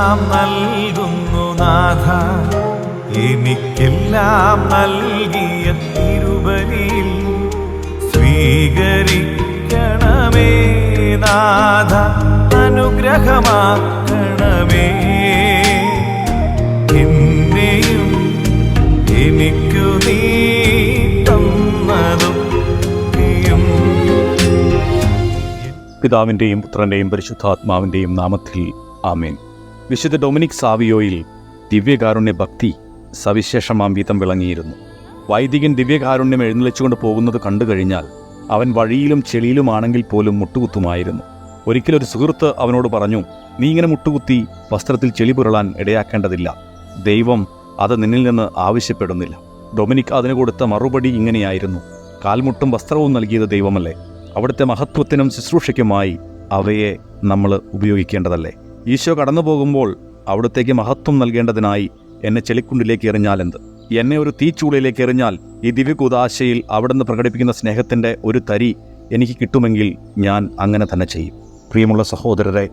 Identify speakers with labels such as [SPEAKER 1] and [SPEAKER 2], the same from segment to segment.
[SPEAKER 1] എനിക്കെല്ലാം നൽകുന്നു നാഥ, എനിക്കെല്ലാം നൽകിയ തിരുബലിയിൽ സ്വീകരിക്കണമേ നാഥ, അനുഗ്രഹമാക്കണമേ എന്നെയും എനിക്കു നീ തന്നതും.
[SPEAKER 2] പിതാവിൻ്റെയും പുത്രൻ്റെയും പരിശുദ്ധാത്മാവിൻ്റെയും നാമത്തിൽ ആമേൻ. വിശുദ്ധ ഡൊമിനിക് സാവിയോയിൽ ദിവ്യകാരുണ്യ ഭക്തി സവിശേഷമാം വീതം വിളങ്ങിയിരുന്നു. വൈദികൻ ദിവ്യകാരുണ്യം എഴുന്നള്ളിച്ചുകൊണ്ട് പോകുന്നത് കണ്ടു കഴിഞ്ഞാൽ അവൻ വഴിയിലും ചെളിയിലുമാണെങ്കിൽ പോലും മുട്ടുകുത്തുമായിരുന്നു. ഒരിക്കലൊരു സുഹൃത്ത് അവനോട് പറഞ്ഞു, നീ ഇങ്ങനെ മുട്ടുകുത്തി വസ്ത്രത്തിൽ ചെളി പുരളാൻ ഇടയാക്കേണ്ടതില്ല, ദൈവം അത് നിന്നിൽ നിന്ന് ആവശ്യപ്പെടുന്നില്ല. ഡൊമിനിക് അതിന് കൊടുത്ത മറുപടി ഇങ്ങനെയായിരുന്നു, കാൽമുട്ടും വസ്ത്രവും നൽകിയത് ദൈവമല്ലേ, അവിടുത്തെ മഹത്വത്തിനും ശുശ്രൂഷയ്ക്കുമായി അവയെ നമ്മൾ ഉപയോഗിക്കേണ്ടതല്ലേ. ഈശോ കടന്നു പോകുമ്പോൾ അവിടത്തേക്ക് മഹത്വം നൽകേണ്ടതിനായി എന്നെ ചെളിക്കുണ്ടിലേക്ക് എറിഞ്ഞാലെന്ത്, എന്നെ ഒരു തീച്ചൂളയിലേക്ക് എറിഞ്ഞാൽ ഈ ദിവ്യകൂദാശയിൽ അവിടുന്ന് പ്രകടിപ്പിക്കുന്ന സ്നേഹത്തിൻ്റെ ഒരു തരി എനിക്ക് കിട്ടുമെങ്കിൽ ഞാൻ അങ്ങനെ തന്നെ ചെയ്യും. പ്രിയമുള്ള സഹോദരരെ,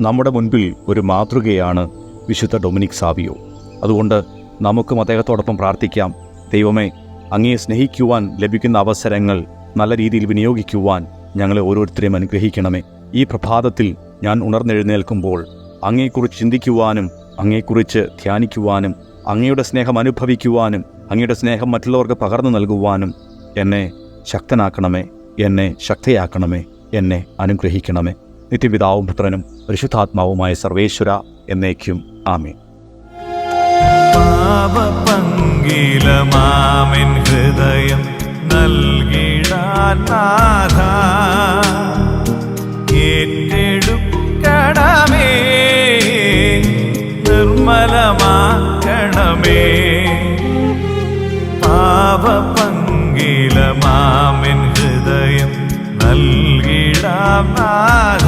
[SPEAKER 2] നമ്മുടെ മുൻപിൽ ഒരു മാതൃകയാണ് വിശുദ്ധ ഡൊമിനിക് സാവിയോ. അതുകൊണ്ട് നമുക്കും അദ്ദേഹത്തോടൊപ്പം പ്രാർത്ഥിക്കാം. ദൈവമേ, അങ്ങയെ സ്നേഹിക്കുവാൻ ലഭിക്കുന്ന അവസരങ്ങൾ നല്ല രീതിയിൽ വിനിയോഗിക്കുവാൻ ഞങ്ങളെ ഓരോരുത്തരെയും അനുഗ്രഹിക്കണമേ. ഈ പ്രഭാതത്തിൽ ഞാൻ ഉണർന്നെഴുന്നേൽക്കുമ്പോൾ അങ്ങയെക്കുറിച്ച് ചിന്തിക്കുവാനും അങ്ങയെക്കുറിച്ച് ധ്യാനിക്കുവാനും അങ്ങയുടെ സ്നേഹം അനുഭവിക്കുവാനും അങ്ങയുടെ സ്നേഹം മറ്റുള്ളവർക്ക് പകർന്നു നൽകുവാനും എന്നെ ശക്തനാക്കണമേ, എന്നെ ശക്തയാക്കണമേ, എന്നെ അനുഗ്രഹിക്കണമേ. നിത്യപിതാവും പുത്രനും പരിശുദ്ധാത്മാവുമായ സർവേശ്വര എന്നേക്കും ആമേൻ.
[SPEAKER 1] പാപപങ്കിലമാമിൻ ഹൃദയം നൽകിടാൻ നാഥ, ഏറ്റെടുക്കണമേ, നിർമ്മലമാക്കണമേ. പാപപങ്കിലമാമിൻ ഹൃദയം നൽകിടാൻ നാഥ,